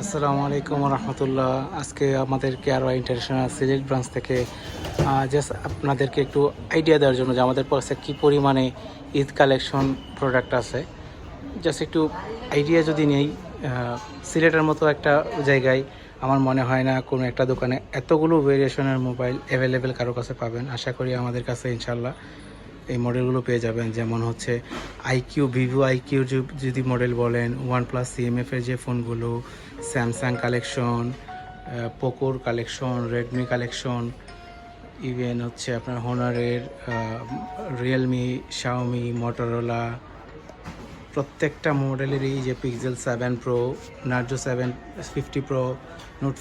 আসসালামু আলাইকুম রহমতুল্লাহ। আজকে আমাদের কেয়ারওয়াই ইন্টারন্যাশনাল সিলেট ব্রাঞ্চ থেকে জাস্ট আপনাদেরকে একটু আইডিয়া দেওয়ার জন্য যে আমাদের কাছে কী পরিমাণে ঈদ কালেকশন প্রোডাক্ট আছে, জাস্ট একটু আইডিয়া যদি নেই। সিলেটের মতো একটা জায়গায় আমার মনে হয় না কোনো একটা দোকানে এতগুলো ভেরিয়েশনের মোবাইল অ্যাভেলেবেল কারো কাছে পাবেন। আশা করি আমাদের কাছে ইনশাল্লাহ এই মডেলগুলো পেয়ে যাবেন। যেমন হচ্ছে আইকিউ, ভিভো আইকিউ যদি মডেল বলেন, ওয়ানপ্লাস সিএমএফের যে ফোনগুলো, স্যামসাং কালেকশন, পোকোর কালেকশন, রেডমি কালেকশন, ইভেন হচ্ছে আপনার হনারের, রিয়েলমি, শাওমি, মোটরোলা, প্রত্যেকটা মডেলেরই যে Pixel 7 Pro, Narzo 750 Pro, Note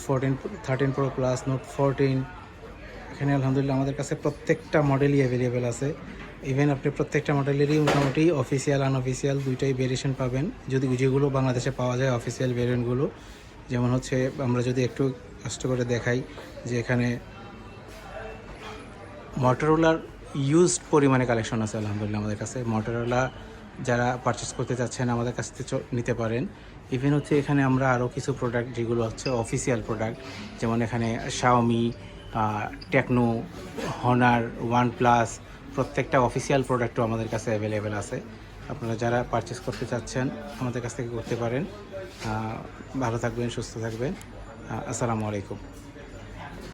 13 Pro Plus, Note 14, এখানে আলহামদুলিল্লাহ আমাদের কাছে প্রত্যেকটা মডেলই অ্যাভেলেবেল আছে। ইভেন আপনি প্রত্যেকটা মডেলেরই মোটামুটি অফিসিয়াল আনঅফিসিয়াল দুইটাই ভেরিয়েশন পাবেন, যদি যেগুলো বাংলাদেশে পাওয়া যায় অফিসিয়াল ভেরিয়েন্টগুলো। যেমন হচ্ছে আমরা যদি একটু কষ্ট করে দেখাই যে এখানে মোটরোলার ইউজড পরিমাণে কালেকশন আছে আলহামদুলিল্লাহ আমাদের কাছে। মোটরোলা যারা পারচেস করতে চাচ্ছেন আমাদের কাছ থেকে নিতে পারেন। ইভেন হচ্ছে এখানে আমরা আরও কিছু প্রোডাক্ট যেগুলো হচ্ছে অফিসিয়াল প্রোডাক্ট, যেমন এখানে শাওমি, টেকনো, হনার, ওয়ানপ্লাস, প্রত্যেকটা অফিসিয়াল প্রোডাক্টও আমাদের কাছে অ্যাভেলেবেল আছে। আপনারা যারা পারচেস করতে চাচ্ছেন আমাদের কাছ থেকে করতে পারেন। ভালো থাকবেন, সুস্থ থাকবেন। আসসালামু আলাইকুম।